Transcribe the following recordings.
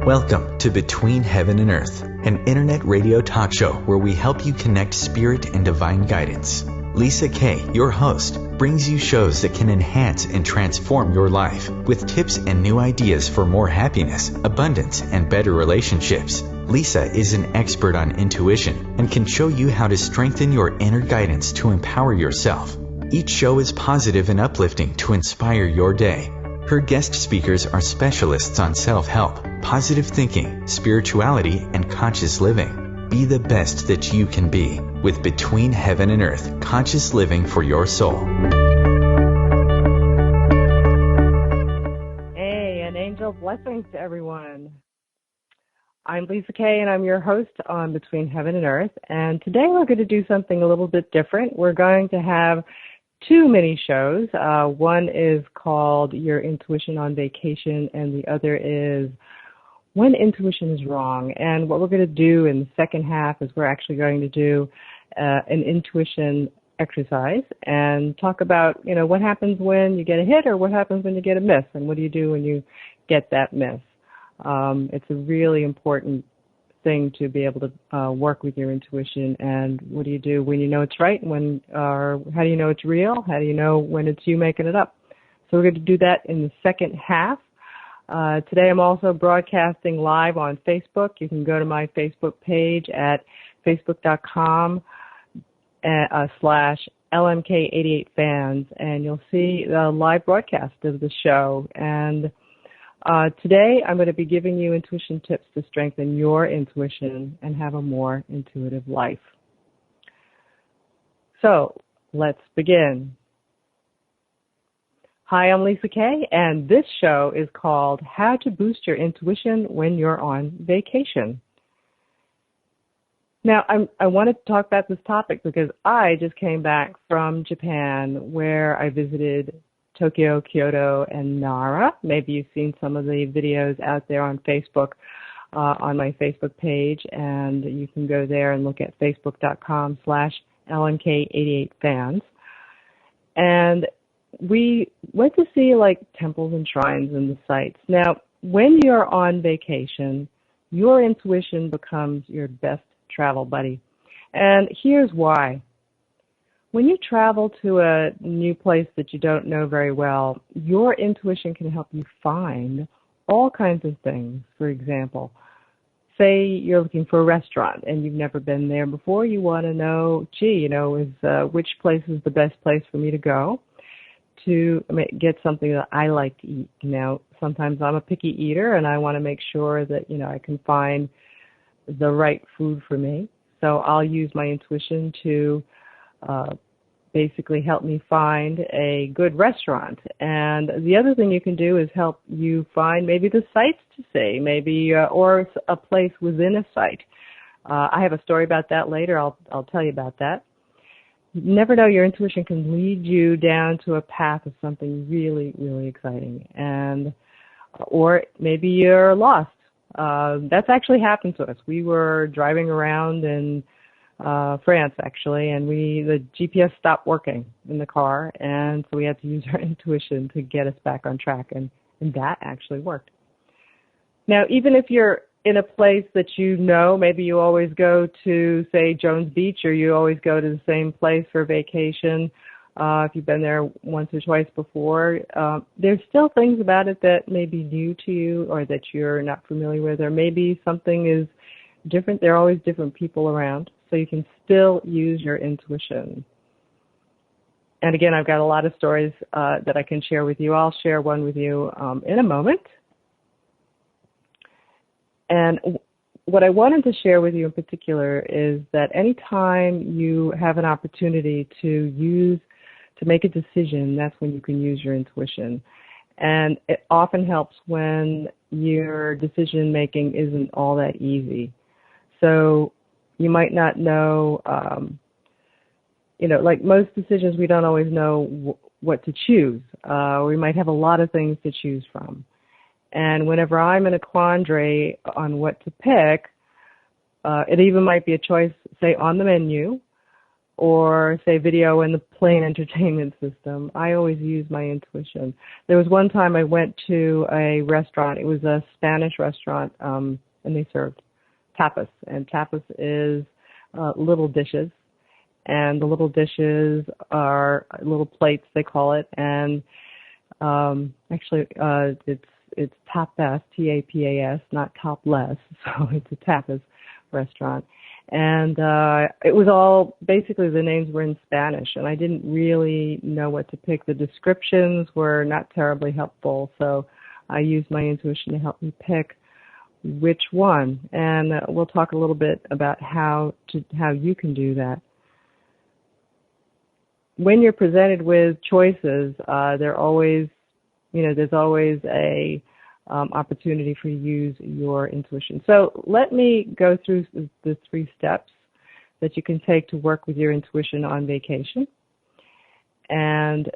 Welcome to Between Heaven and Earth, an internet radio talk show where we help you connect spirit and divine guidance. LisaK, your host, brings you shows that can enhance and transform your life with tips and new ideas for more happiness, abundance, and better relationships. Lisa is an expert on intuition and can show you how to strengthen your inner guidance to empower yourself. Each show is positive and uplifting to inspire your day. Her guest speakers are specialists on self-help, positive thinking, spirituality, and conscious living. Be the best that you can be with Between Heaven and Earth, conscious living for your soul. Hey, an angel blessings to everyone. I'm LisaK, and I'm your host on Between Heaven and Earth. And today we're going to do something a little bit different. We're going to have two mini shows. One is called Your Intuition on Vacation, and the other is When Intuition is Wrong. And what we're going to do in the second half is we're actually going to do an intuition exercise and talk about, what happens when you get a hit or what happens when you get a miss, and what do you do when you get that miss. It's a really important thing to be able to work with your intuition. And what do you do when you know it's right? How do you know it's real? How do you know when it's you making it up? So we're going to do that in the second half. Today I'm also broadcasting live on Facebook. You can go to my Facebook page at facebook.com/LMK88fans, and you'll see the live broadcast of the show. And today I'm going to be giving you intuition tips to strengthen your intuition and have a more intuitive life. So let's begin. Hi, I'm LisaK, and this show is called How to Boost Your Intuition When You're on Vacation. Now, I wanted to talk about this topic because I just came back from Japan, where I visited Tokyo, Kyoto, and Nara. Maybe you've seen some of the videos out there on Facebook, on my Facebook page, and you can go there and look at facebook.com/LMK88fans. And we went to see temples and shrines and the sites. Now, when you're on vacation, your intuition becomes your best travel buddy. And here's why. When you travel to a new place that you don't know very well, your intuition can help you find all kinds of things. For example, say you're looking for a restaurant and you've never been there before. You want to know, which place is the best place for me to go to get something that I like to eat. Sometimes I'm a picky eater and I want to make sure that, I can find the right food for me. So I'll use my intuition to basically help me find a good restaurant. And the other thing you can do is help you find maybe the sites to see, or a place within a site. I have a story about that later. I'll tell you about that. You never know, your intuition can lead you down to a path of something really, really exciting. Or maybe you're lost. That's actually happened to us. We were driving around in France, actually, and the GPS stopped working in the car, and so we had to use our intuition to get us back on track, and that actually worked. Now, even if you're in a place that maybe you always go to, say, Jones Beach, or you always go to the same place for vacation, if you've been there once or twice before, there's still things about it that may be new to you or that you're not familiar with, or maybe something is different. There are always different people around, so you can still use your intuition. And again, I've got a lot of stories that I can share with you. I'll share one with you in a moment. And what I wanted to share with you in particular is that anytime you have an opportunity to make a decision, that's when you can use your intuition. And it often helps when your decision making isn't all that easy. So you might not know, like most decisions, we don't always know what to choose. We might have a lot of things to choose from. And whenever I'm in a quandary on what to pick, it even might be a choice, say, on the menu, or say video in the plain entertainment system. I always use my intuition. There was one time I went to a restaurant. It was a Spanish restaurant, and they served tapas. And tapas is little dishes. And the little dishes are little plates, they call it. And actually, it's tapas, T-A-P-A-S, not topless. So it's a tapas restaurant. And it was all, basically the names were in Spanish, and I didn't really know what to pick. The descriptions were not terribly helpful, so I used my intuition to help me pick which one. And we'll talk a little bit about how you can do that. When you're presented with choices, there's always a opportunity for you to use your intuition. So let me go through the 3 steps that you can take to work with your intuition on vacation. And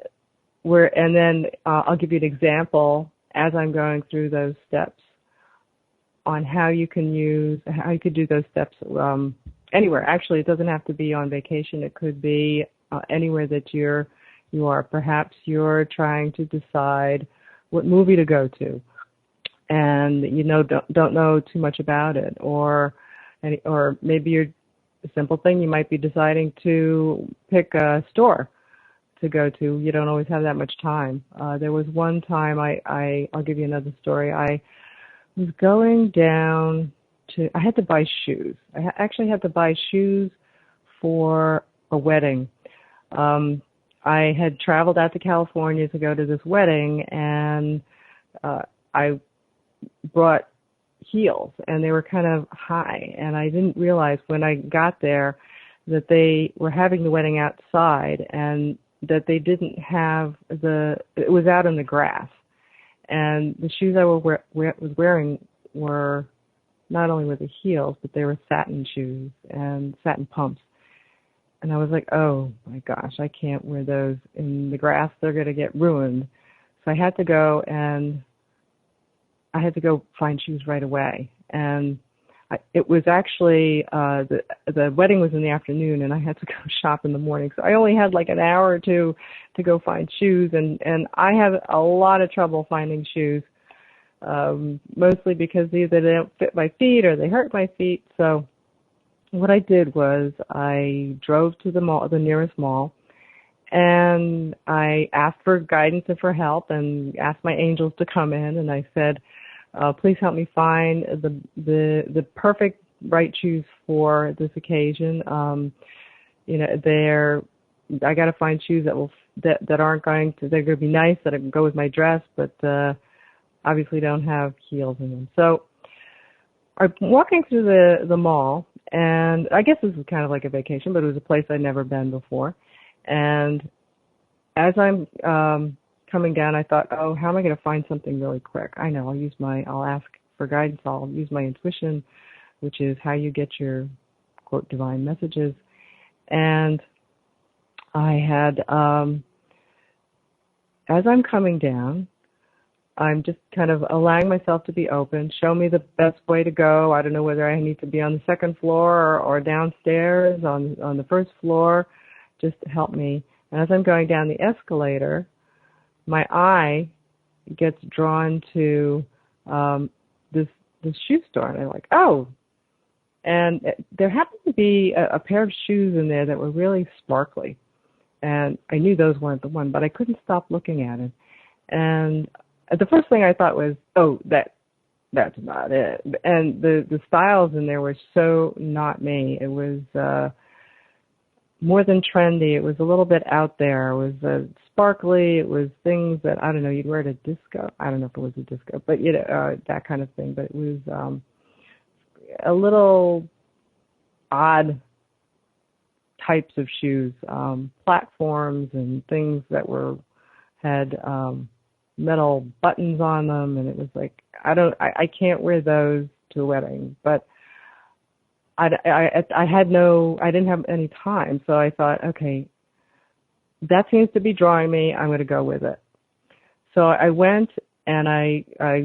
then I'll give you an example as I'm going through those steps on how you could do those steps anywhere. Actually, it doesn't have to be on vacation. It could be anywhere that you are. Perhaps you're trying to decide what movie to go to, and don't know too much about it, or maybe you're a simple thing. You might be deciding to pick a store to go to. You don't always have that much time. There was one time I'll give you another story. I was going down I had to buy shoes. I actually had to buy shoes for a wedding. I had traveled out to California to go to this wedding, and I brought heels, and they were kind of high, and I didn't realize when I got there that they were having the wedding outside, and that they didn't have it was out in the grass, and the shoes I was wearing were not only with the heels, but they were satin shoes and satin pumps. And I was like, oh my gosh, I can't wear those in the grass. They're going to get ruined. So I had to go find shoes right away. And it was actually, the wedding was in the afternoon, and I had to go shop in the morning. So I only had like an hour or two to go find shoes. And I have a lot of trouble finding shoes, mostly because either they don't fit my feet or they hurt my feet. So what I did was I drove to the nearest mall, and I asked for guidance and for help, and asked my angels to come in, and I said, please help me find the perfect right shoes for this occasion. I got to find shoes that aren't they're going to be nice, that can go with my dress, but obviously don't have heels in them. So I'm walking through the mall. And I guess this is kind of like a vacation, but it was a place I'd never been before. And as I'm coming down, I thought, oh, how am I going to find something really quick? I know, I'll ask for guidance. I'll use my intuition, which is how you get your, quote, divine messages. And I had, as I'm coming down, I'm just kind of allowing myself to be open. Show me the best way to go. I don't know whether I need to be on the second floor or downstairs on the first floor. Just help me. And as I'm going down the escalator, my eye gets drawn to this shoe store, and I'm like, oh. And there happened to be a pair of shoes in there that were really sparkly, and I knew those weren't the one, but I couldn't stop looking at it. And the first thing I thought was, oh, that's not it. And the styles in there were so not me. It was more than trendy. It was a little bit out there. It was sparkly. It was things that, I don't know, you'd wear at a disco. I don't know if it was a disco, but that kind of thing. But it was a little odd types of shoes, platforms and things that had metal buttons on them, and it was like, I can't wear those to a wedding. But I didn't have any time, so I thought, okay, that seems to be drawing me. I'm going to go with it. So I went, and I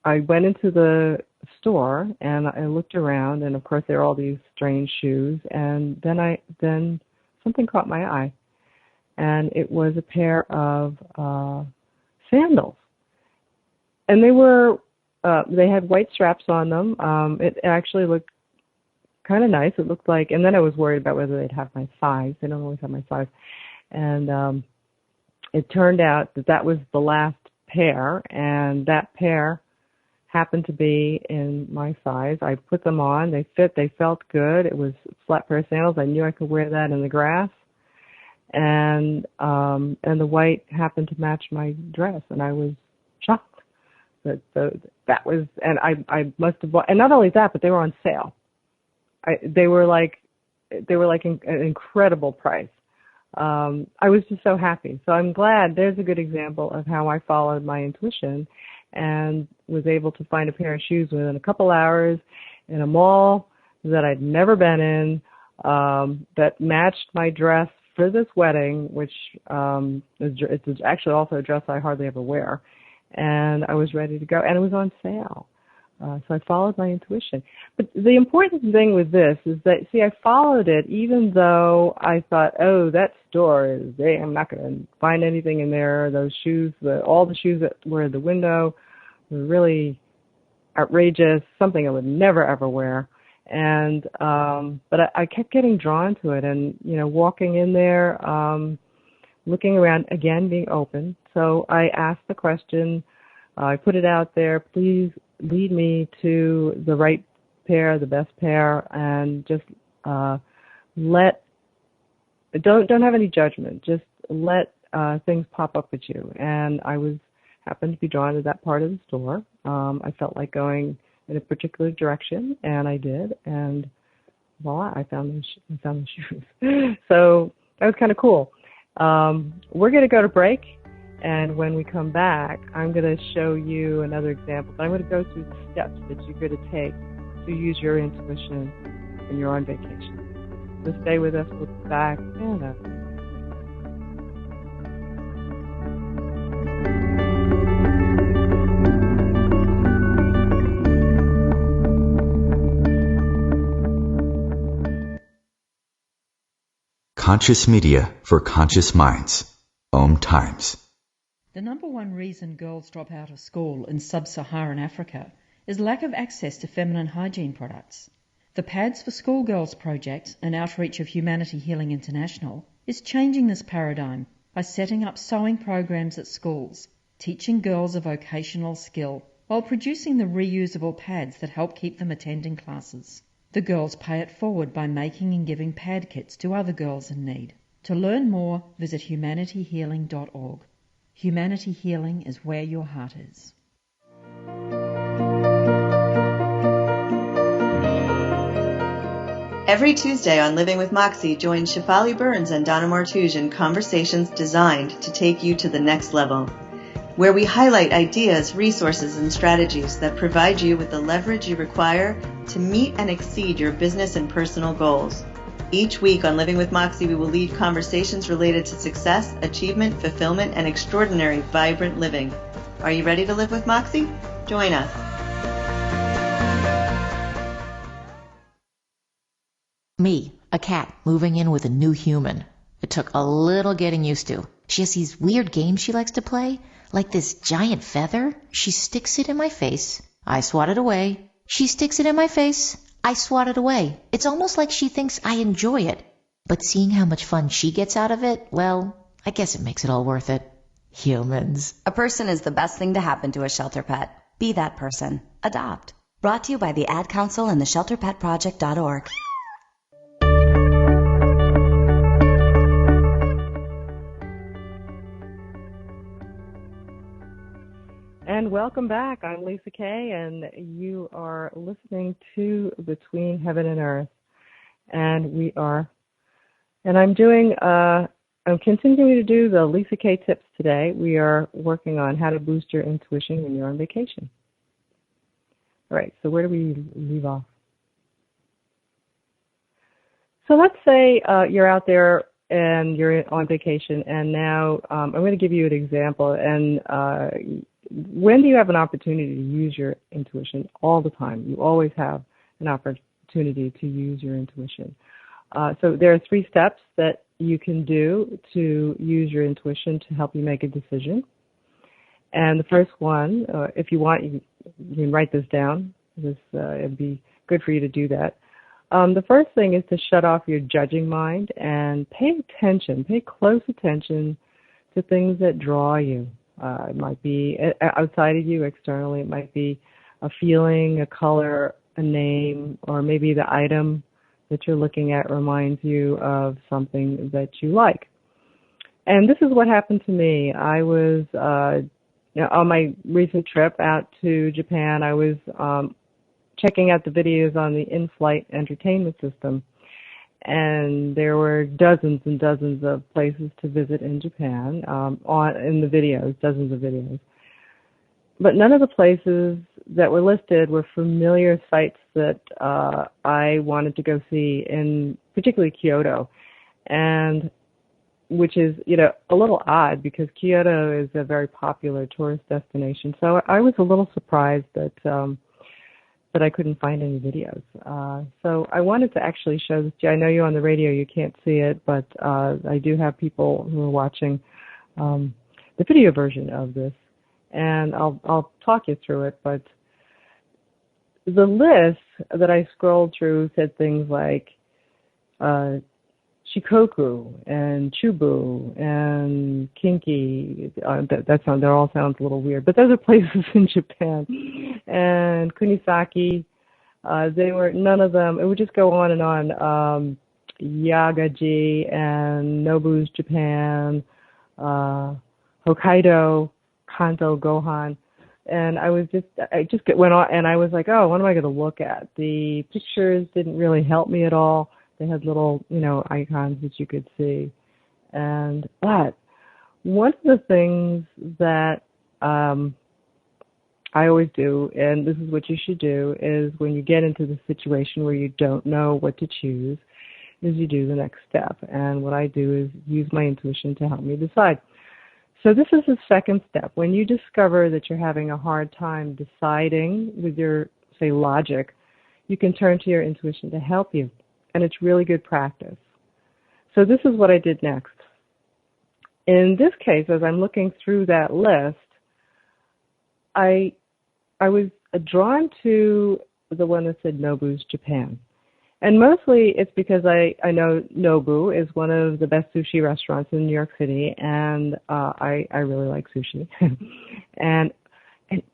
went into the store, and I looked around, and of course there were all these strange shoes, and then something caught my eye, and it was a pair of sandals, and they had white straps on them. It actually looked kind of nice. It looked like, and then I was worried about whether they'd have my size. They don't always have my size, and it turned out that was the last pair, and that pair happened to be in my size. I put them on. They fit. They felt good. It was a flat pair of sandals. I knew I could wear that in the grass, and the white happened to match my dress, and I was shocked. That was, and I must have bought. And not only that, but they were on sale. They were like an incredible price. I was just so happy. So I'm glad. There's a good example of how I followed my intuition and was able to find a pair of shoes within a couple hours in a mall that I'd never been in, that matched my dress for this wedding, which it's actually also a dress I hardly ever wear. And I was ready to go, and it was on sale. So I followed my intuition. But the important thing with this is that, see, I followed it even though I thought, oh, that store I'm not going to find anything in there. Those shoes, all the shoes that were at the window were really outrageous, something I would never, ever wear. And but I kept getting drawn to it and, walking in there, looking around, again, being open. So I asked the question, I put it out there, please lead me to the right pair, the best pair, and just don't have any judgment. Just let things pop up at you. And I happened to be drawn to that part of the store. I felt like going in a particular direction, and I did. And voila, I found the shoes. So that was kind of cool. We're going to go to break. And when we come back, I'm going to show you another example. But I'm going to go through the steps that you're going to take to use your intuition when you're on vacation. So stay with us. We'll be back in a Conscious media for conscious minds. OMTimes. The number one reason girls drop out of school in sub-Saharan Africa is lack of access to feminine hygiene products. The Pads for Schoolgirls project, an outreach of Humanity Healing International, is changing this paradigm by setting up sewing programs at schools, teaching girls a vocational skill while producing the reusable pads that help keep them attending classes. The girls pay it forward by making and giving pad kits to other girls in need. To learn more, visit humanityhealing.org. Humanity Healing is where your heart is. Every Tuesday on Living with Moxie, join Shefali Burns and Donna Martouge in conversations designed to take you to the next level, where we highlight ideas, resources, and strategies that provide you with the leverage you require to meet and exceed your business and personal goals. Each week on Living with Moxie, we will lead conversations related to success, achievement, fulfillment, and extraordinary, vibrant living. Are you ready to live with Moxie? Join us. Me, a cat, moving in with a new human. It took a little getting used to. She has these weird games she likes to play, like this giant feather. She sticks it in my face. I swat it away. She sticks it in my face. I swat it away. It's almost like she thinks I enjoy it. But seeing how much fun she gets out of it, well, I guess it makes it all worth it. Humans. A person is the best thing to happen to a shelter pet. Be that person. Adopt. Brought to you by the Ad Council and the ShelterPetProject.org. And welcome back. I'm LisaK, and you are listening to Between Heaven and Earth. And I'm continuing to do the LisaK tips today. We are working on how to boost your intuition when you're on vacation. All right, so where do we leave off? So let's say you're out there and you're on vacation, and now I'm going to give you an example. And when do you have an opportunity to use your intuition? All the time. You always have an opportunity to use your intuition. So there are 3 steps that you can do to use your intuition to help you make a decision. And the first one, if you want, you can write this down. It'd be good for you to do that. The first thing is to shut off your judging mind and pay close attention to things that draw you. It might be outside of you, externally. It might be a feeling, a color, a name, or maybe the item that you're looking at reminds you of something that you like. And this is what happened to me. I was on my recent trip out to Japan. I was checking out the videos on the in-flight entertainment system, and there were dozens and dozens of places to visit in Japan in the videos, dozens of videos. But none of the places that were listed were familiar sites that I wanted to go see, in particularly Kyoto, and which is, a little odd because Kyoto is a very popular tourist destination. So I was a little surprised that I couldn't find any videos. So I wanted to actually show this to you. I know you're on the radio, you can't see it, but I do have people who are watching the video version of this, and I'll talk you through it. But the list that I scrolled through said things like Shikoku and Chubu and Kinki. That all sounds a little weird, but those are places in Japan. And Kunisaki, they were none of them. It would just go on and on. Yagaji and Nobu's Japan, Hokkaido, Kanto Gohan. And I just went on, and I was like, oh, what am I going to look at? The pictures didn't really help me at all. They had little, icons that you could see. But one of the things that I always do, and this is what you should do, is when you get into the situation where you don't know what to choose, is you do the next step. And what I do is use my intuition to help me decide. So this is the second step. When you discover that you're having a hard time deciding with your, say, logic, you can turn to your intuition to help you. And it's really good practice. So this is what I did next. In this case, as I'm looking through that list, I was drawn to the one that said Nobu's Japan. And mostly it's because I know Nobu is one of the best sushi restaurants in New York City, and I really like sushi.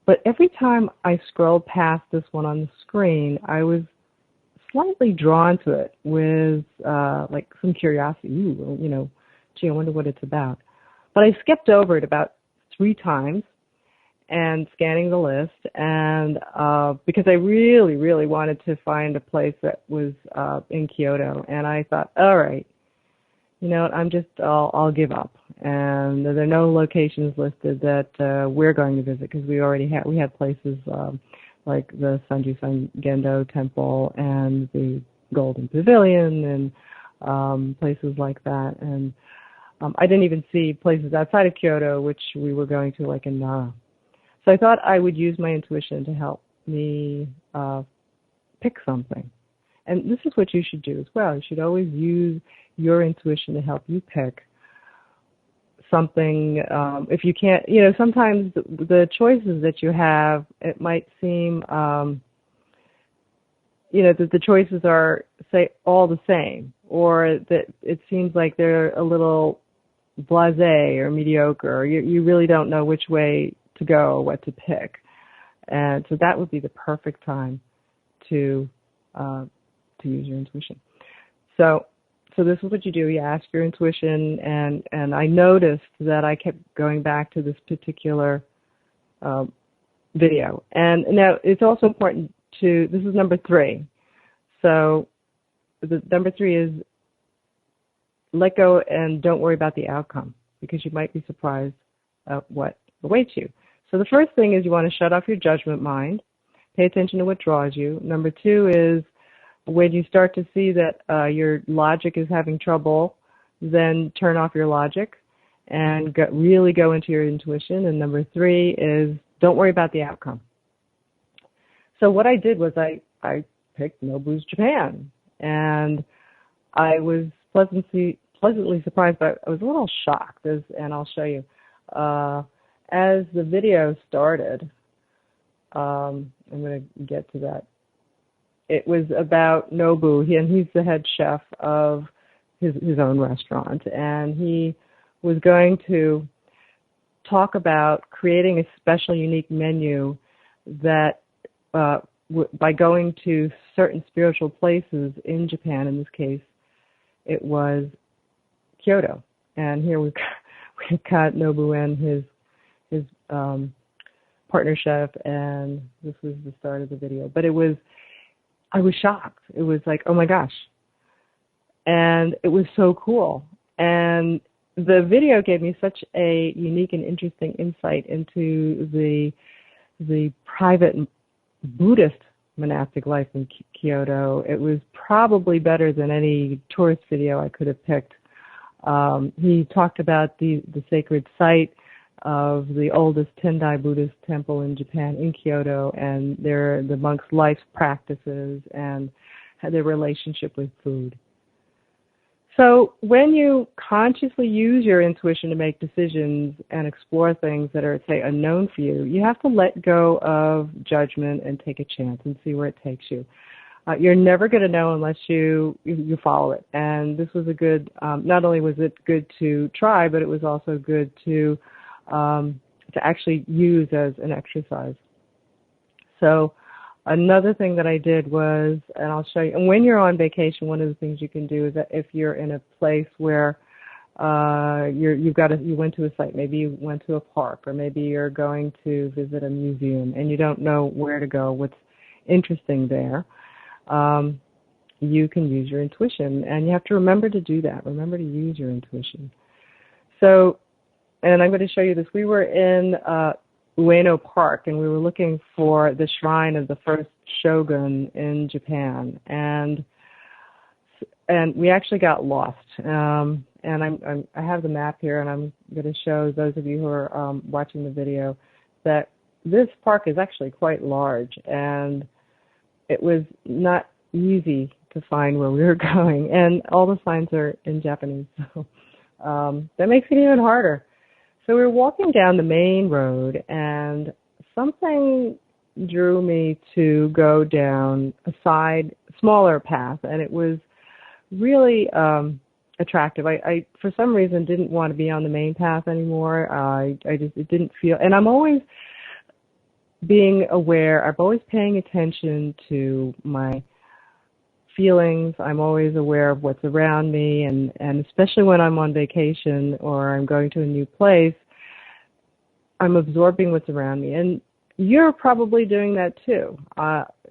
But every time I scrolled past this one on the screen, I was slightly drawn to it with like some curiosity. Gee, I wonder what it's about. But I skipped over it about 3 times and scanning the list, and because I really, really wanted to find a place that was in Kyoto, and I thought, all right, I'll give up. And there are no locations listed that we're going to visit because we had places like the Sanju Gendo Temple and the Golden Pavilion and places like that. And I didn't even see places outside of Kyoto, which we were going to, like in Nara. So I thought I would use my intuition to help me pick something. And this is what you should do as well. You should always use your intuition to help you pick something. If you can't, sometimes the choices that you have, it might seem, that the choices are, say, all the same, or that it seems like they're a little blasé or mediocre, or you really don't know which way to go, what to pick. And so that would be the perfect time to use your intuition. So this is what you do. You ask your intuition, and I noticed that I kept going back to this particular video. And now it's also important this is number 3. So the number 3 is let go and don't worry about the outcome, because you might be surprised at what awaits you. So the first thing is you want to shut off your judgment mind. Pay attention to what draws you. Number 2 is when you start to see that your logic is having trouble, then turn off your logic and really go into your intuition. And number 3 is don't worry about the outcome. So what I did was I picked Nobu's Japan, and I was pleasantly pleasantly surprised, but I was a little shocked, and I'll show you. As the video started, I'm going to get to that. It was about Nobu, and he's the head chef of his own restaurant, and he was going to talk about creating a special, unique menu that by going to certain spiritual places in Japan. In this case, it was Kyoto, and here we've got Nobu and his partner chef, and this was the start of the video. But I was shocked. It was like, oh my gosh, and it was so cool. And the video gave me such a unique and interesting insight into the private Buddhist monastic life in Kyoto. It was probably better than any tourist video I could have picked. He talked about the sacred site of the oldest Tendai Buddhist temple in Japan, in Kyoto, and the monks' life practices and their relationship with food. So when you consciously use your intuition to make decisions and explore things that are, say, unknown for you, you have to let go of judgment and take a chance and see where it takes you. You're never going to know unless you follow it. And this was a good, not only was it good to try, but it was also good to actually use as an exercise. So another thing that I did was, and I'll show you, and when you're on vacation, one of the things you can do is that if you're in a place where you went to a site, maybe you went to a park, or maybe you're going to visit a museum and you don't know where to go, what's interesting there, you can use your intuition, and you have to remember to do that. Remember to use your intuition. So, and I'm going to show you this. We were in Ueno Park, and we were looking for the shrine of the first shogun in Japan, and we actually got lost. And I have the map here, and I'm going to show those of you who are watching the video that this park is actually quite large, and it was not easy to find where we were going, and all the signs are in Japanese, so that makes it even harder. So we were walking down the main road, and something drew me to go down a smaller path, and it was really attractive. I for some reason didn't want to be on the main path anymore. It didn't feel, and I'm always being aware. I'm always paying attention to my feelings. I'm always aware of what's around me, and especially when I'm on vacation or I'm going to a new place, I'm absorbing what's around me. And you're probably doing that too,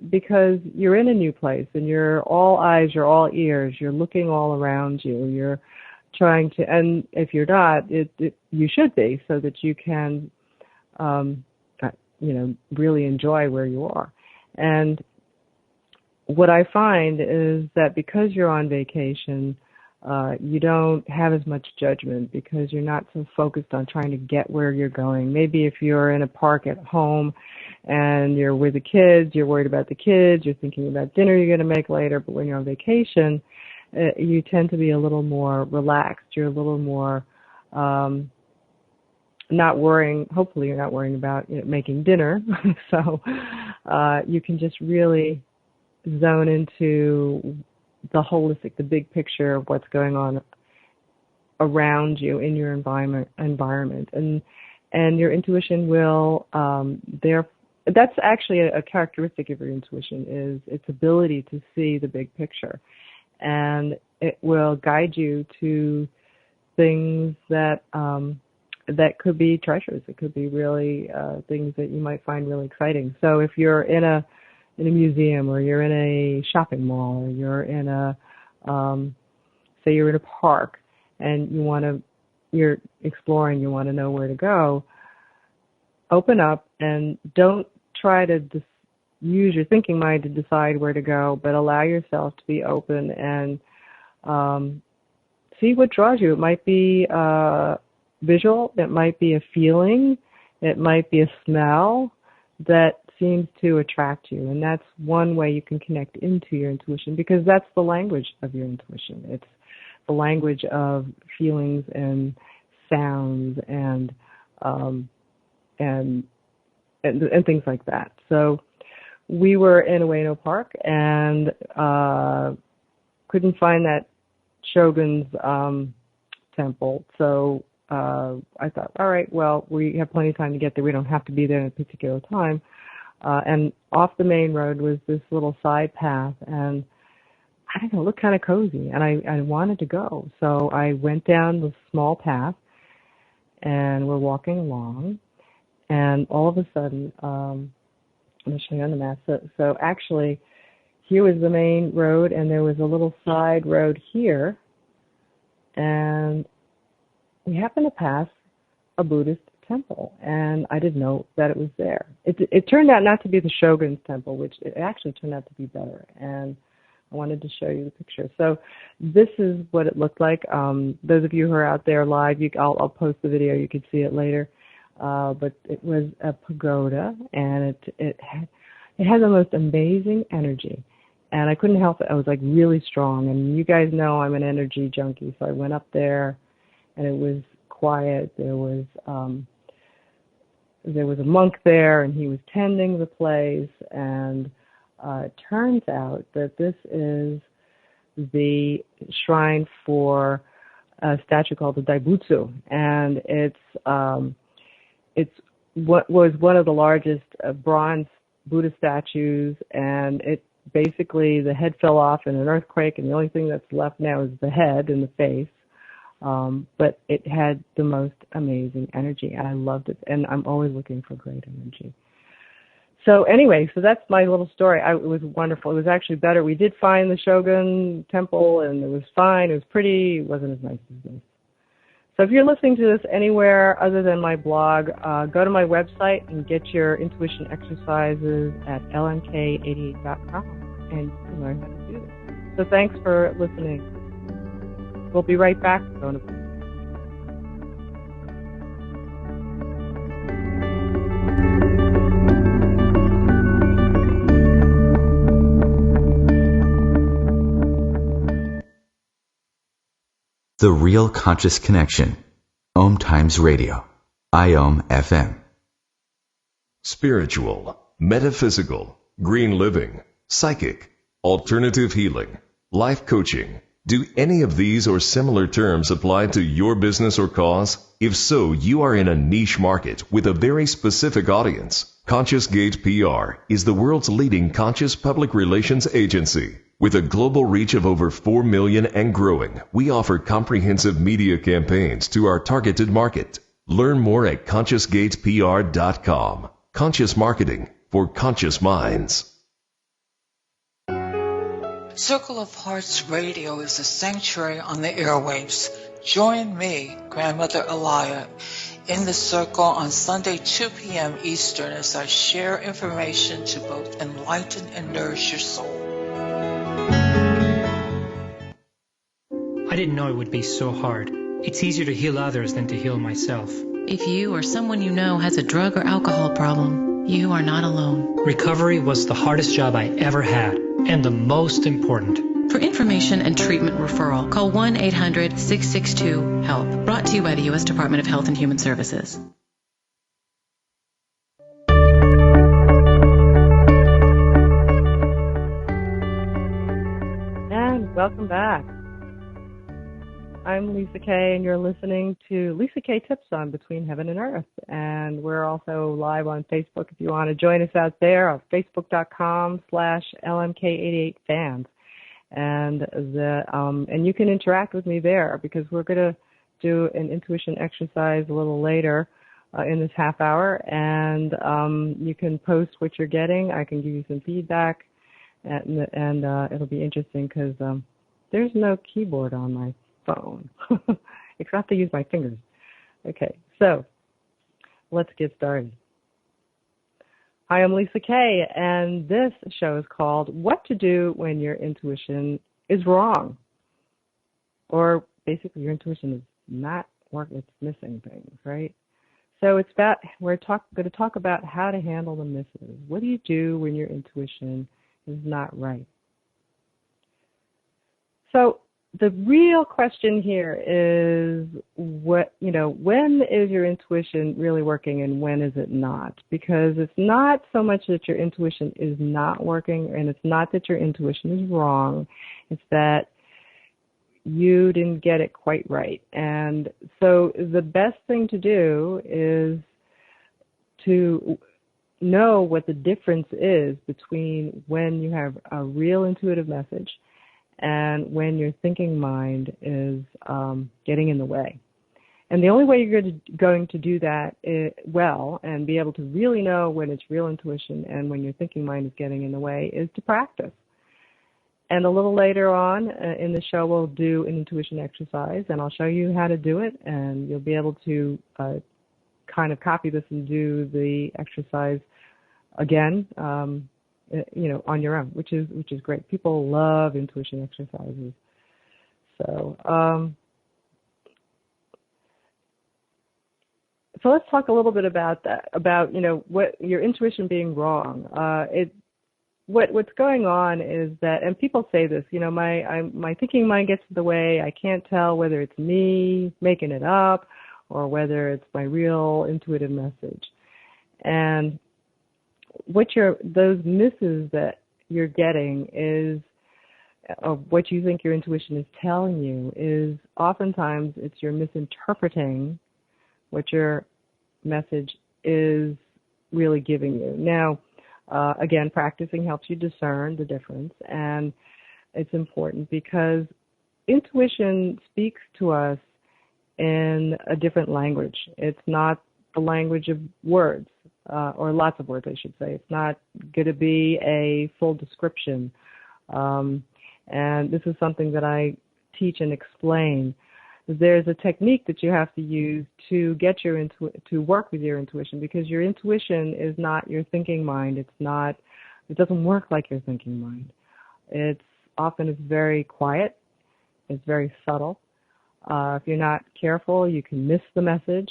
because you're in a new place and you're all eyes, you're all ears, you're looking all around you, you're trying to, and if you're not, you should be, so that you can really enjoy where you are. And what I find is that because you're on vacation, you don't have as much judgment because you're not so focused on trying to get where you're going. Maybe if you're in a park at home and you're with the kids, you're worried about the kids, you're thinking about dinner you're going to make later, but when you're on vacation, you tend to be a little more relaxed. You're a little more not worrying, hopefully you're not worrying about making dinner, so you can just really zone into the holistic, the big picture of what's going on around you in your environment, and your intuition will that's actually a characteristic of your intuition, is its ability to see the big picture, and it will guide you to things that could be treasures. It could be really things that you might find really exciting. So if you're in a museum, or you're in a shopping mall, or you're in say you're in a park, and you're exploring, you want to know where to go, open up and don't try to use your thinking mind to decide where to go, but allow yourself to be open and see what draws you. It might be visual, it might be a feeling, it might be a smell that seems to attract you, and that's one way you can connect into your intuition, because that's the language of your intuition. It's the language of feelings and sounds and things like that. So we were in Ueno Park and couldn't find that Shogun's temple. So I thought, all right, well, we have plenty of time to get there. We don't have to be there at a particular time. And off the main road was this little side path, and I don't know, it looked kind of cozy, and I wanted to go. So I went down the small path, and we're walking along, and all of a sudden, I'm going to show you on the map. So actually, here was the main road, and there was a little side road here, and we happened to pass a Buddhist temple, and I didn't know that it was there. It turned out not to be the Shogun's temple, which it actually turned out to be better, and I wanted to show you the picture. So this is what it looked like. Those of you who are out there live, I'll post the video. You can see it later. But it was a pagoda, and it had the most amazing energy, and I couldn't help it. I was like really strong, and you guys know I'm an energy junkie, so I went up there, and it was quiet. There was a monk there, and he was tending the place, and it turns out that this is the shrine for a statue called the Daibutsu, and it's what was one of the largest bronze Buddha statues, and it basically, the head fell off in an earthquake, and the only thing that's left now is the head and the face. But it had the most amazing energy, and I loved it, and I'm always looking for great energy. So anyway, so that's my little story. It was wonderful. It was actually better. We did find the Shogun temple, and it was fine. It was pretty. It wasn't as nice as this. So if you're listening to this anywhere other than my blog, go to my website and get your intuition exercises at lmk88.com, and you can learn how to do this. So thanks for listening. We'll be right back. The Real Conscious Connection. OMTimes Radio. IOM FM. Spiritual, metaphysical, green living, psychic, alternative healing, life coaching. Do any of these or similar terms apply to your business or cause? If so, you are in a niche market with a very specific audience. Conscious Gate PR is the world's leading conscious public relations agency. With a global reach of over 4 million and growing, we offer comprehensive media campaigns to our targeted market. Learn more at ConsciousGatePR.com. Conscious marketing for conscious minds. Circle of Hearts Radio is a sanctuary on the airwaves. Join me, Grandmother Elia, in the circle on Sunday 2 p.m. Eastern as I share information to both enlighten and nourish your soul. I didn't know it would be so hard. It's easier to heal others than to heal myself. If you or someone you know has a drug or alcohol problem, you are not alone. Recovery was the hardest job I ever had, and the most important. For information and treatment referral, call 1-800-662-HELP. Brought to you by the U.S. Department of Health and Human Services. And welcome back. I'm LisaK, and you're listening to LisaK Tips on Between Heaven and Earth. And we're also live on Facebook if you want to join us out there on facebook.com/LMK88fans. And and you can interact with me there, because we're going to do an intuition exercise a little later in this half hour. And you can post what you're getting. I can give you some feedback. And it'll be interesting because there's no keyboard on my phone. Except I have to use my fingers. Okay, so let's get started. Hi, I'm LisaK, and this show is called What to Do When Your Intuition is Wrong. Or basically your intuition is not working, it's missing things, right? So it's about, we're going to talk about how to handle the misses. What do you do when your intuition is not right? So the real question here is when is your intuition really working and when is it not? Because it's not so much that your intuition is not working, and it's not that your intuition is wrong. It's that you didn't get it quite right. And so the best thing to do is to know what the difference is between when you have a real intuitive message and when your thinking mind is getting in the way. And the only way you're going to do that well and be able to really know when it's real intuition and when your thinking mind is getting in the way is to practice. And a little later on in the show, we'll do an intuition exercise, and I'll show you how to do it, and you'll be able to kind of copy this and do the exercise again, on your own, which is great. People love intuition exercises. So let's talk a little bit about that, about what your intuition being wrong. What's going on is that, and people say this, my thinking mind gets in the way. I can't tell whether it's me making it up or whether it's my real intuitive message. And those misses that you're getting is, of what you think your intuition is telling you, is oftentimes it's you're misinterpreting what your message is really giving you. Now, again, practicing helps you discern the difference, and it's important because intuition speaks to us in a different language. It's not the language of words. Or lots of words, I should say. It's not going to be a full description. And this is something that I teach and explain. There's a technique that you have to use to get to work with your intuition, because your intuition is not your thinking mind. It doesn't work like your thinking mind. It's very quiet. It's very subtle. If you're not careful, you can miss the message.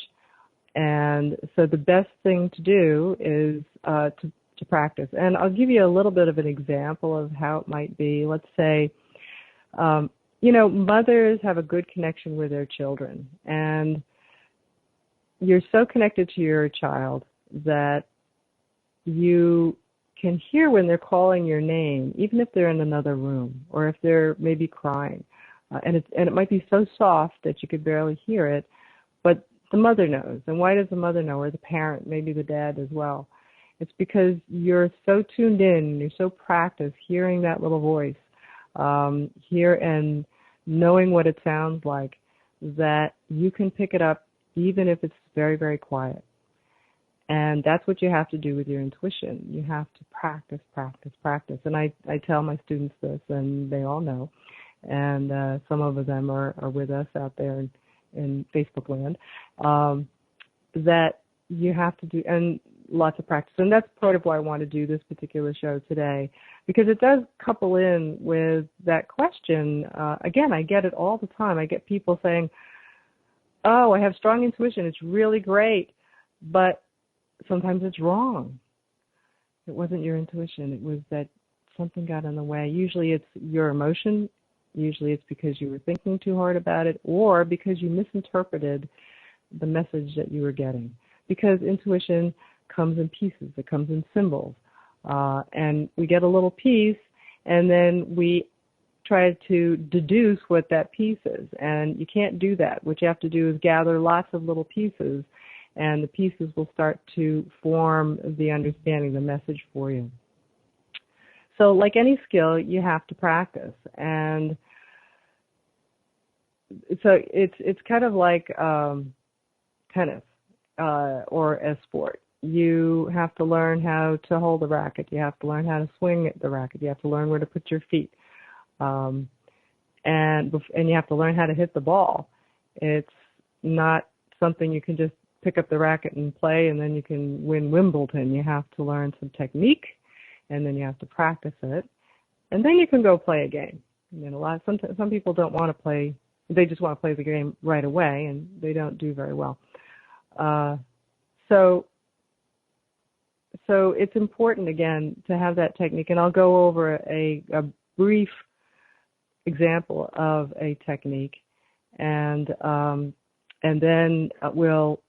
And so the best thing to do is to practice. And I'll give you a little bit of an example of how it might be. Let's say, mothers have a good connection with their children. And you're so connected to your child that you can hear when they're calling your name, even if they're in another room or if they're maybe crying. And it might be so soft that you could barely hear it, but the mother knows. And why does the mother know, or the parent, maybe the dad as well? It's because you're so tuned in, you're so practiced hearing that little voice, hear and knowing what it sounds like, that you can pick it up even if it's very, very quiet. And that's what you have to do with your intuition. You have to practice, practice, practice. And I tell my students this, and they all know. And some of them are with us out there in Facebook land, that you have to do, and lots of practice. And that's part of why I want to do this particular show today, because it does couple in with that question. Again, I get it all the time. I get people saying, oh, I have strong intuition. It's really great, but sometimes it's wrong. It wasn't your intuition. It was that something got in the way. Usually it's your emotion. Usually it's because you were thinking too hard about it, or because you misinterpreted the message that you were getting. Because intuition comes in pieces. It comes in symbols. And we get a little piece, and then we try to deduce what that piece is. And you can't do that. What you have to do is gather lots of little pieces, and the pieces will start to form the understanding, the message for you. So like any skill, you have to practice. And so it's kind of like tennis or a sport. You have to learn how to hold the racket. You have to learn how to swing the racket. You have to learn where to put your feet. And you have to learn how to hit the ball. It's not something you can just pick up the racket and play and then you can win Wimbledon. You have to learn some technique, and then you have to practice it, and then you can go play a game. Some people don't want to play; they just want to play the game right away, and they don't do very well. So it's important again to have that technique, and I'll go over a brief example of a technique, and then we'll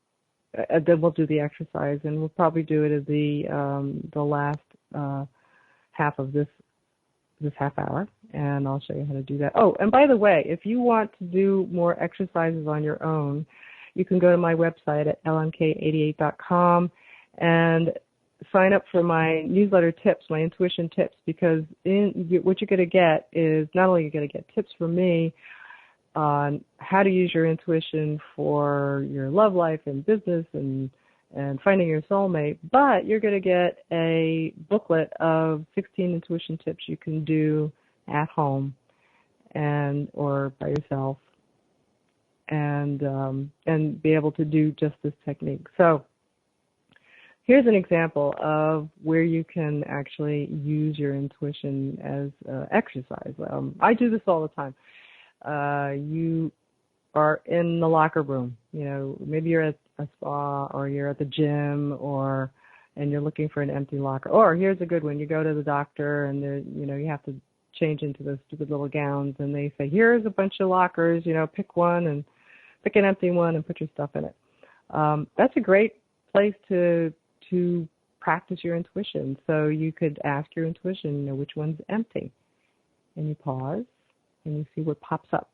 do the exercise, and we'll probably do it at the last half of this half hour, and I'll show you how to do that. Oh, and by the way, if you want to do more exercises on your own, you can go to my website at lmk88.com and sign up for my newsletter tips, my intuition tips, because what you're going to get is not only you're going to get tips from me on how to use your intuition for your love life and business and finding your soulmate, but you're going to get a booklet of 16 intuition tips you can do at home or by yourself and be able to do just this technique. So here's an example of where you can actually use your intuition as exercise. I do this all the time. You are in the locker room. Maybe you're at a spa or you're at the gym and you're looking for an empty locker. Or here's a good one. You go to the doctor and you have to change into those stupid little gowns, and they say, here's a bunch of lockers, pick one and pick an empty one and put your stuff in it. That's a great place to practice your intuition. So you could ask your intuition, which one's empty, and you pause and you see what pops up.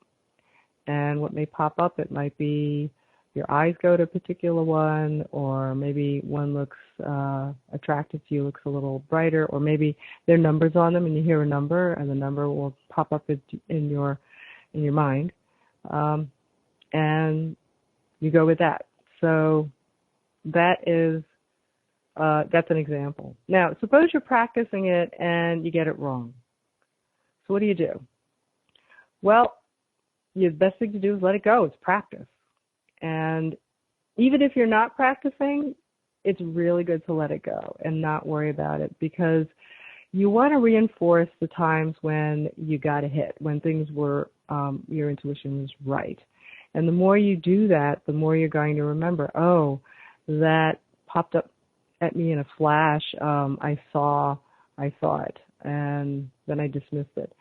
And what may pop up, it might be your eyes go to a particular one, or maybe one looks attractive to you, looks a little brighter, or maybe there are numbers on them and you hear a number and the number will pop up in your mind, and you go with that. So that's an example. Now, suppose you're practicing it and you get it wrong. So what do? Well, the best thing to do is let it go. It's practice. And even if you're not practicing, it's really good to let it go and not worry about it, because you want to reinforce the times when you got a hit, when things were, your intuition was right. And the more you do that, the more you're going to remember, oh, that popped up at me in a flash. I saw it, and then I dismissed it.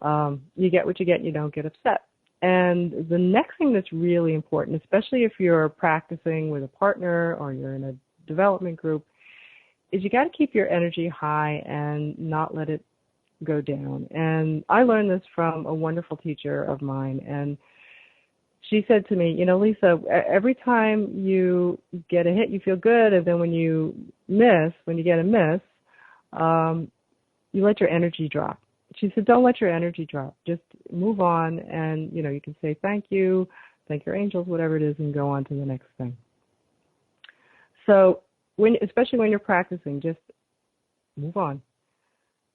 You get what you get, and you don't get upset. And the next thing that's really important, especially if you're practicing with a partner or you're in a development group, is you got to keep your energy high and not let it go down. And I learned this from a wonderful teacher of mine, and she said to me, Lisa, every time you get a hit, you feel good, and then when you get a miss, you let your energy drop. She said, don't let your energy drop. Just move on, and, you can say thank you, thank your angels, whatever it is, and go on to the next thing. So, especially when you're practicing, just move on.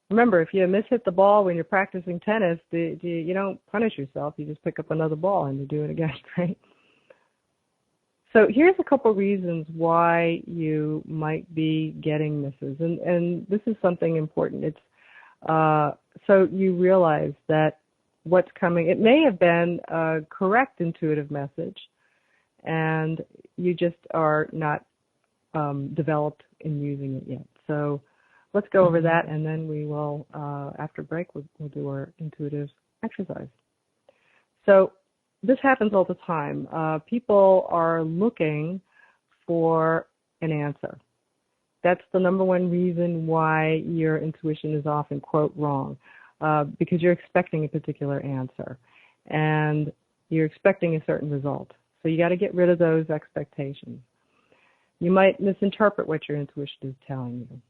Remember, if you hit the ball when you're practicing tennis, you don't punish yourself. You just pick up another ball and you do it again, right? So here's a couple reasons why you might be getting misses, and this is something important. It's so you realize that what's coming, it may have been a correct intuitive message, and you just are not developed in using it yet. So let's go over that, and then we will, after break, we'll do our intuitive exercise. So this happens all the time. People are looking for an answer. That's the number one reason why your intuition is often, quote, wrong, because you're expecting a particular answer, and you're expecting a certain result. So you got to get rid of those expectations. You might misinterpret what your intuition is telling you.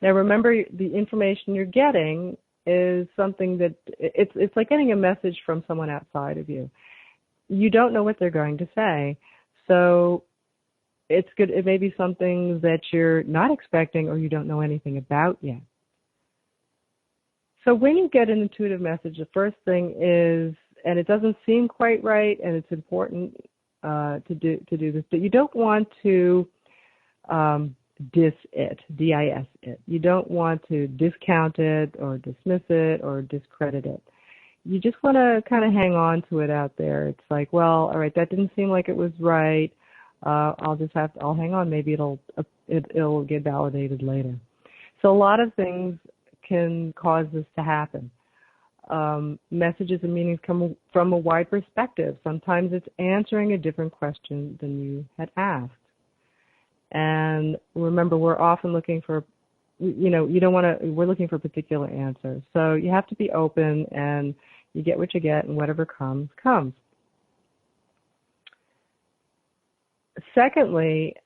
Now, remember, the information you're getting is something that it's like getting a message from someone outside of you. You don't know what they're going to say, so it's good. It may be something that you're not expecting or you don't know anything about yet. So when you get an intuitive message, the first thing is, and it doesn't seem quite right, and it's important to do this, but you don't want to D-I-S it. You don't want to discount it or dismiss it or discredit it. You just want to kind of hang on to it out there. It's like, well, all right, that didn't seem like it was right. I'll hang on. Maybe it'll get validated later. So a lot of things can cause this to happen. messages and meanings come from a wide perspective. Sometimes it's answering a different question than you had asked. And remember, we're often looking for, we're looking for particular answers. So you have to be open, and you get what you get, and whatever comes, comes. Secondly,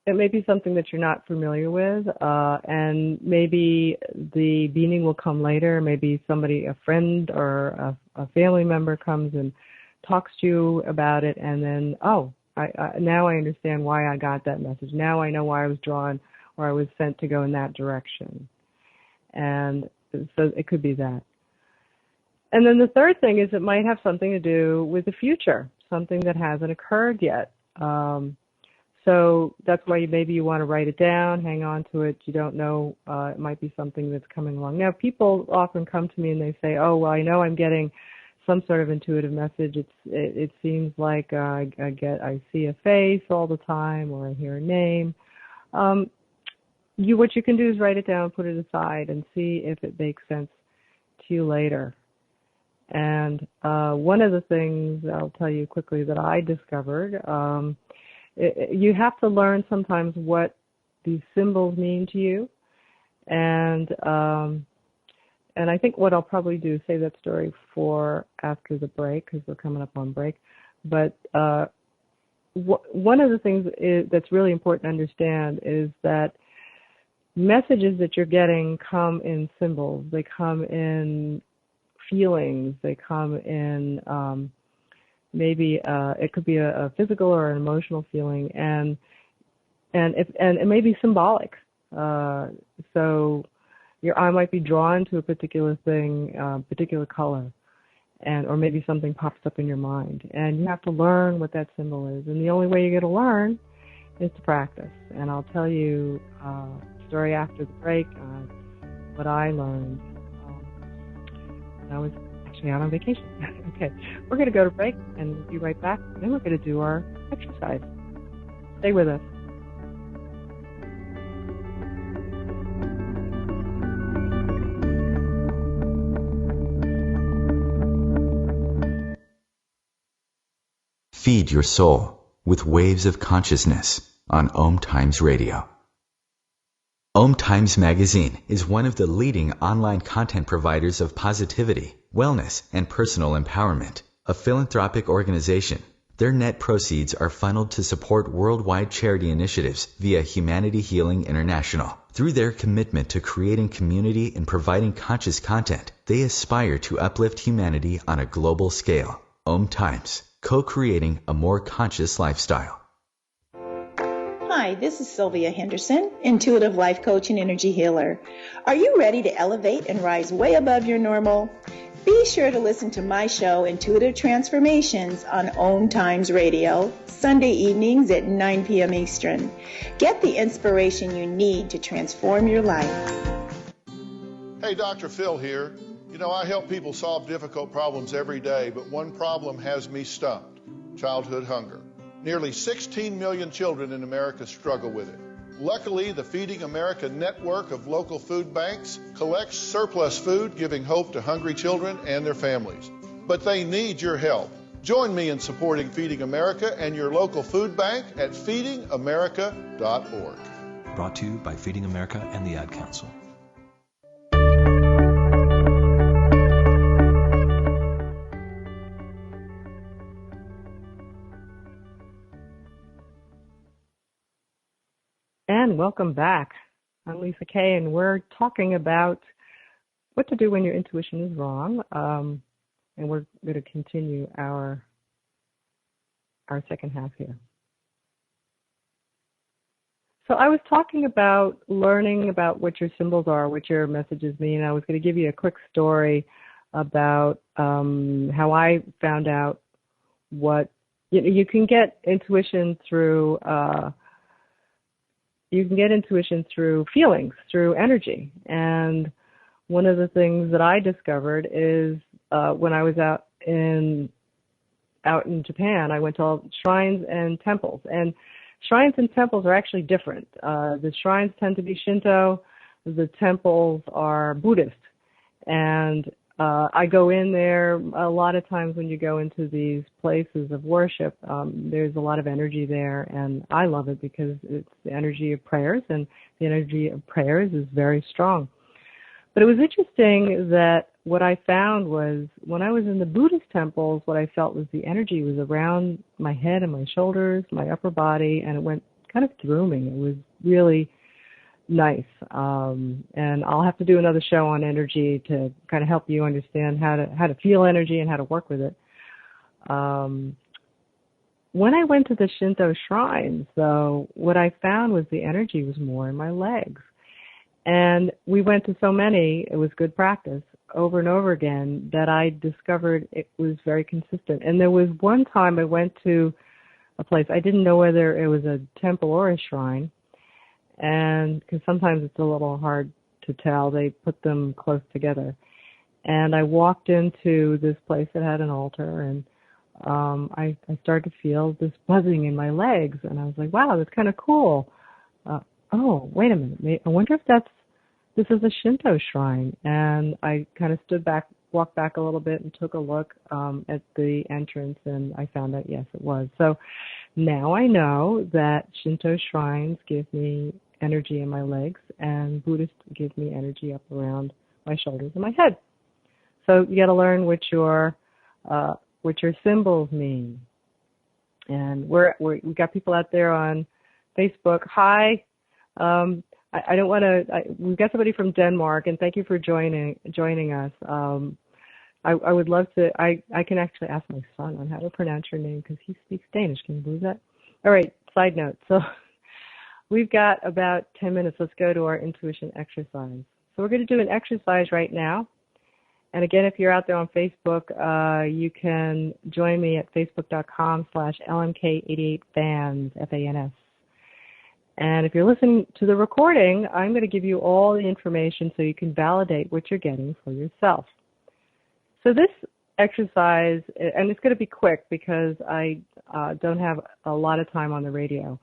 it may be something that you're not familiar with, and maybe the meaning will come later. Maybe somebody, a friend or a family member comes and talks to you about it, and then, now I understand why I got that message. Now I know why I was drawn or I was sent to go in that direction. And so it could be that. And then the third thing is it might have something to do with the future, something that hasn't occurred yet. So that's why maybe you want to write it down, hang on to it. You don't know, it might be something that's coming along. Now, people often come to me and they say, oh, well, I know I'm getting some sort of intuitive message. It seems like I see a face all the time, or I hear a name. What you can do is write it down, put it aside, and see if it makes sense to you later. And one of the things I'll tell you quickly that I discovered, you have to learn sometimes what these symbols mean to you. And I think what I'll probably do is save that story for after the break, because we're coming up on break. But one of the things that's really important to understand is that messages that you're getting come in symbols. They come in feelings. They come in maybe it could be a physical or an emotional feeling, and it may be symbolic. So your eye might be drawn to a particular thing, particular color, or maybe something pops up in your mind, and you have to learn what that symbol is. And the only way you're going to learn is to practice. And I'll tell you a story after the break on what I learned when I was actually out on vacation. Okay, we're going to go to break, and we'll be right back. And then we're going to do our exercise. Stay with us. Feed your soul with waves of consciousness on OMTimes Radio. OMTimes Magazine is one of the leading online content providers of positivity, wellness, and personal empowerment, a philanthropic organization. Their net proceeds are funneled to support worldwide charity initiatives via Humanity Healing International. Through their commitment to creating community and providing conscious content, they aspire to uplift humanity on a global scale. OMTimes, co-creating a more conscious lifestyle. Hi, this is Sylvia Henderson, intuitive life coach and energy healer. Are you ready to elevate and rise way above your normal? Be sure to listen to my show, Intuitive Transformations, on OMTimes Radio, Sunday evenings at 9 p.m. Eastern. Get the inspiration you need to transform your life. Hey, Dr. Phil here. You know, I help people solve difficult problems every day, but one problem has me stumped: childhood hunger. Nearly 16 million children in America struggle with it. Luckily, the Feeding America network of local food banks collects surplus food, giving hope to hungry children and their families. But they need your help. Join me in supporting Feeding America and your local food bank at feedingamerica.org. Brought to you by Feeding America and the Ad Council. And welcome back. I'm LisaK, and we're talking about what to do when your intuition is wrong. And we're going to continue our second half here. So I was talking about learning about what your symbols are, what your messages mean. I was going to give you a quick story about how I found out what you can get intuition through. You can get intuition through feelings, through energy. And one of the things that I discovered is when I was out in Japan, I went to all shrines and temples. And shrines and temples are actually different. The shrines tend to be Shinto. The temples are Buddhist. And I go in there a lot of times when you go into these places of worship. There's a lot of energy there, and I love it because it's the energy of prayers, and the energy of prayers is very strong. But it was interesting that what I found was when I was in the Buddhist temples, what I felt was the energy was around my head and my shoulders, my upper body, and it went kind of through me. It was really nice. And I'll have to do another show on energy to kind of help you understand how to feel energy and how to work with it. When I went to the Shinto shrines, though, what I found was the energy was more in my legs. And we went to so many, it was good practice, over and over again, that I discovered it was very consistent. And there was one time I went to a place, I didn't know whether it was a temple or a shrine, and because sometimes it's a little hard to tell, they put them close together. And I walked into this place that had an altar, and I started to feel this buzzing in my legs, and I was like, wow, that's kind of cool. Oh, wait a minute, I wonder if this is a Shinto shrine. And I kind of walked back a little bit and took a look at the entrance, and I found out, yes, it was. So now I know that Shinto shrines give me energy in my legs, and Buddhists give me energy up around my shoulders and my head. So you got to learn what your symbols mean. And we got people out there on Facebook. Hi. I don't want to. We've got somebody from Denmark, and thank you for joining us. I would love to. I can actually ask my son on how to pronounce your name because he speaks Danish. Can you believe that? All right. Side note. So we've got about 10 minutes. Let's go to our intuition exercise. So we're going to do an exercise right now. And again, if you're out there on Facebook, you can join me at facebook.com/LMK88fans, F-A-N-S. And if you're listening to the recording, I'm going to give you all the information so you can validate what you're getting for yourself. So this exercise, and it's going to be quick because I don't have a lot of time on the radio.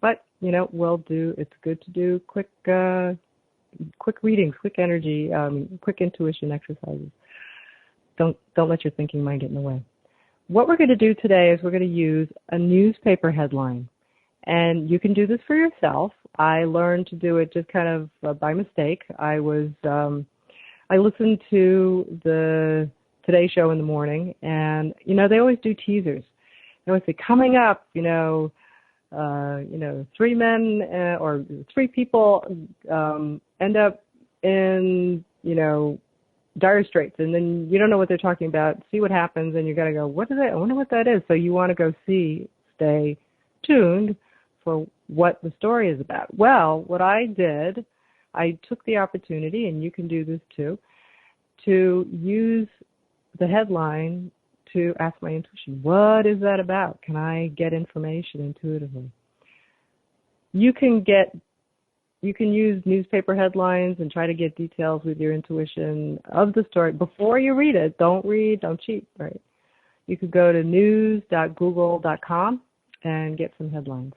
But, it's good to do quick readings, quick energy, quick intuition exercises. Don't let your thinking mind get in the way. What we're going to do today is we're going to use a newspaper headline. And you can do this for yourself. I learned to do it just kind of by mistake. I listened to the Today Show in the morning, and they always do teasers. They always say coming up, three men or three people end up in dire straits, and then you don't know what they're talking about. See what happens, and you got to go, what is it? I wonder what that is. So you want to go stay tuned for what the story is about. Well, what I did, I took the opportunity, and you can do this too, to use the headline to ask my intuition, what is that about? Can I get information intuitively? You can use newspaper headlines and try to get details with your intuition of the story. Before you read it, don't cheat, right? You could go to news.google.com and get some headlines.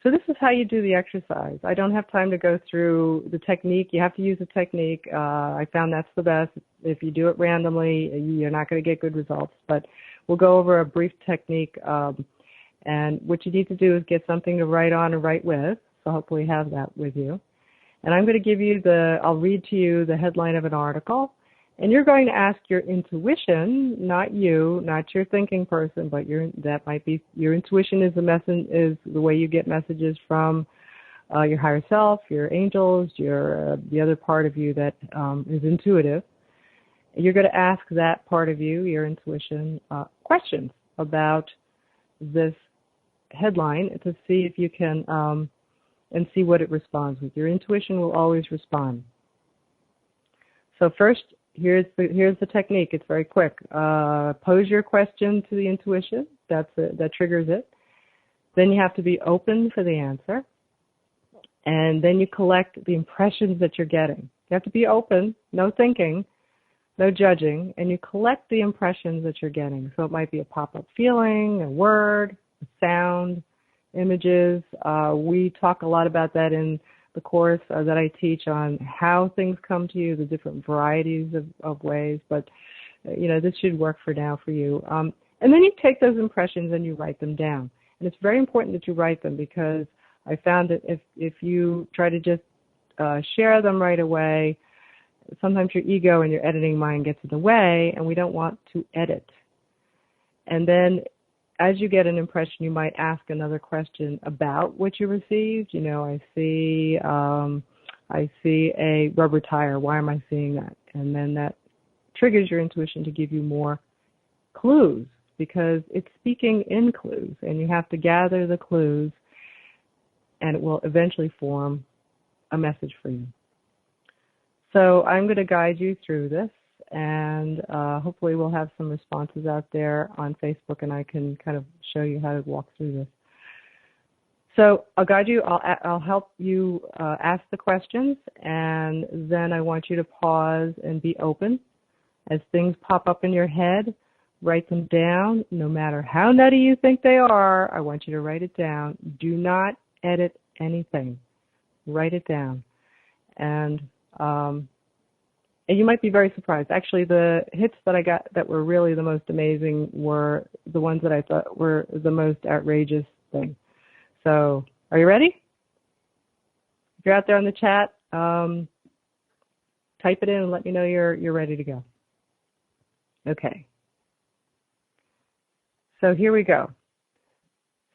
So this is how you do the exercise. I don't have time to go through the technique. You have to use a technique. I found that's the best. If you do it randomly, you're not going to get good results. But we'll go over a brief technique. And what you need to do is get something to write on and write with. So hopefully you have that with you. And I'm going to give you I'll read to you the headline of an article. And you're going to ask your intuition, not you, not your thinking person, but your intuition is the way you get messages from your higher self, your angels, the other part of you that is intuitive. You're going to ask that part of you, your intuition, questions about this headline to see if you can and see what it responds with. Your intuition will always respond. So first, here's the technique. It's very quick. Pose your question to the intuition. That triggers it. Then you have to be open for the answer. And then you collect the impressions that you're getting. You have to be open, no thinking, no judging, and you collect the impressions that you're getting. So it might be a pop-up feeling, a word, a sound, images. We talk a lot about that in the course that I teach on how things come to you, the different varieties of ways, but this should work for now for you. And then you take those impressions and you write them down. And it's very important that you write them, because I found that if you try to just share them right away, sometimes your ego and your editing mind gets in the way, and we don't want to edit. And then as you get an impression, you might ask another question about what you received. I see a rubber tire. Why am I seeing that? And then that triggers your intuition to give you more clues, because it's speaking in clues, and you have to gather the clues, and it will eventually form a message for you. So I'm going to guide you through this, and hopefully we'll have some responses out there on Facebook, and I can kind of show you how to walk through this. So I'll guide you. I'll help you ask the questions, and then I want you to pause and be open. As things pop up in your head, write them down. No matter how nutty you think they are, I want you to write it down. Do not edit anything. Write it down. And you might be very surprised. Actually, the hits that I got that were really the most amazing were the ones that I thought were the most outrageous thing. So, are you ready? If you're out there on the chat, type it in and let me know you're ready to go. Okay. So here we go.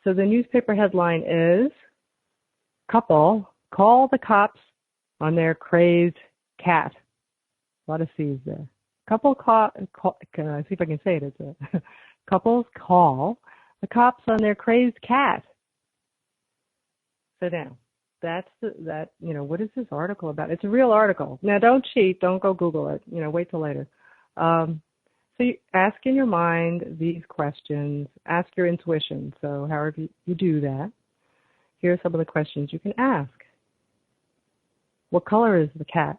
So the newspaper headline is, "Couple call the cops on their crazed cat." A lot of C's there. Couple can I see if I can say it? It's a couples call the cops on their crazed cat. So now, what is this article about? It's a real article. Now, don't cheat. Don't go Google it. Wait till later. So you ask in your mind these questions. Ask your intuition. So however you do that, here are some of the questions you can ask. What color is the cat?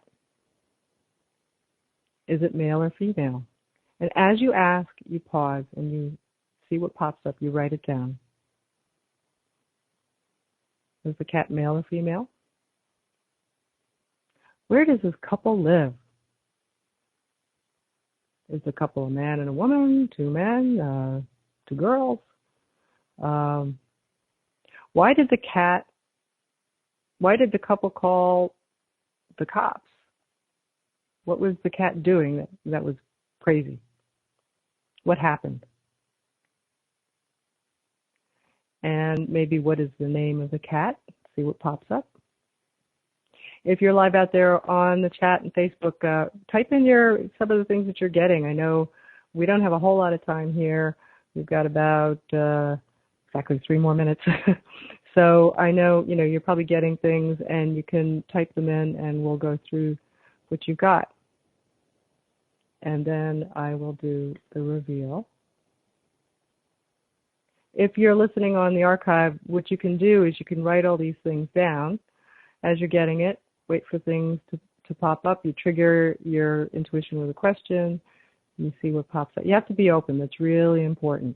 Is it male or female? And as you ask, you pause and you see what pops up. You write it down. Is the cat male or female? Where does this couple live? Is the couple a man and a woman, two men, two girls? Why did the couple call the cops? What was the cat doing that was crazy? What happened? And maybe what is the name of the cat? See what pops up. If you're live out there on the chat and Facebook, type in some of the things that you're getting. I know we don't have a whole lot of time here. We've got about exactly 3 more minutes. So I know you're probably getting things, and you can type them in, and we'll go through what you got. And then I will do the reveal. If you're listening on the archive, what you can do is you can write all these things down as you're getting it. Wait for things to pop up. You trigger your intuition with a question. You see what pops up. You have to be open. That's really important.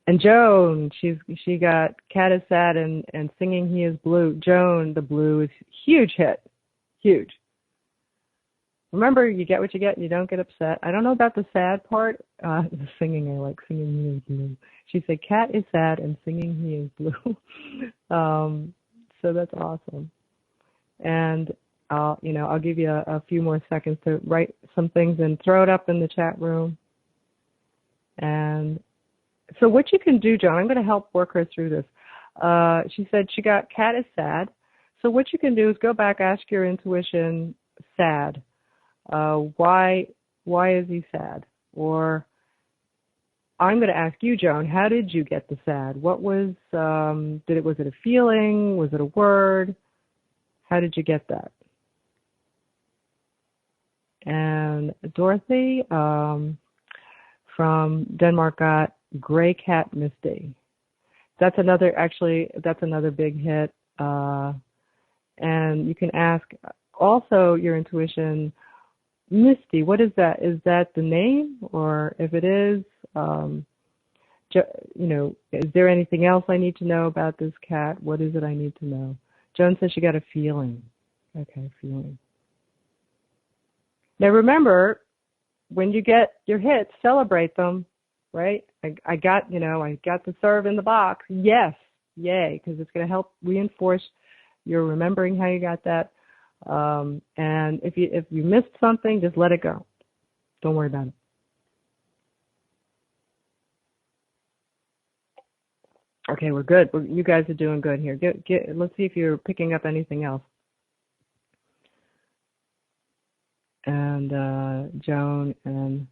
And Joan, she got "Cat is Sad" and "Singing He is Blue." Joan, the blue is huge hit. Huge. Remember, you get what you get and you don't get upset. I don't know about the sad part. The singing, I like "Singing He is Blue." She said, "Cat is sad and singing he is blue." So that's awesome. And I'll give you a few more seconds to write some things and throw it up in the chat room. And so what you can do, John, I'm going to help work her through this. She said she got "Cat is sad." So what you can do is go back, ask your intuition, sad. Why is he sad? Or I'm going to ask you, Joan, how did you get the sad? What was was it a feeling? Was it a word? How did you get that? And Dorothy from Denmark got "Gray Cat Misty." That's another big hit. And you can ask also your intuition, Misty, what is that? Is that the name? Or if it is, is there anything else I need to know about this cat? What is it I need to know? Joan says she got a feeling. Okay, feeling. Now remember, when you get your hits, celebrate them, right? I got the serve in the box. Yes, yay, because it's going to help reinforce your remembering how you got that. And if you missed something, just let it go. Don't worry about it. Okay, we're good. You guys are doing good here. Let's see if you're picking up anything else. And Joan, and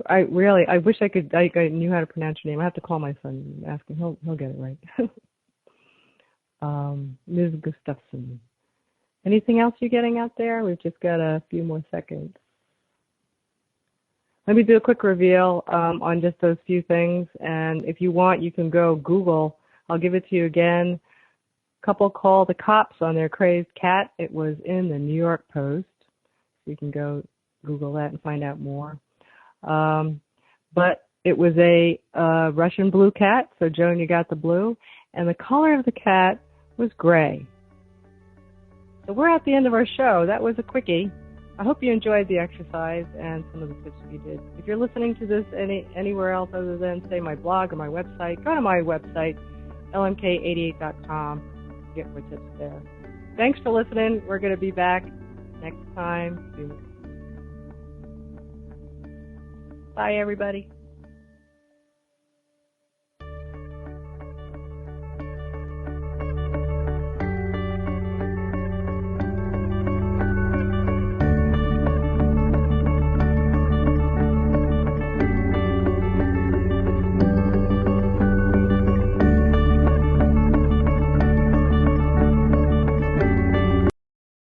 I wish I knew how to pronounce your name. I have to call my son and ask him. He'll get it right. Ms. Gustafson. Anything else you're getting out there? We've just got a few more seconds. Let me do a quick reveal on just those few things. And if you want, you can go Google. I'll give it to you again. Couple called the cops on their crazed cat. It was in the New York Post. You can go Google that and find out more. But it was a Russian blue cat. So, Joan, you got the blue. And the color of the cat was gray. So we're at the end of our show. That was a quickie. I hope you enjoyed the exercise and some of the tips we did. If you're listening to this anywhere else other than, say, my blog or my website, go to my website, lmk88.com. Get more tips there. Thanks for listening. We're going to be back next time. Bye, everybody.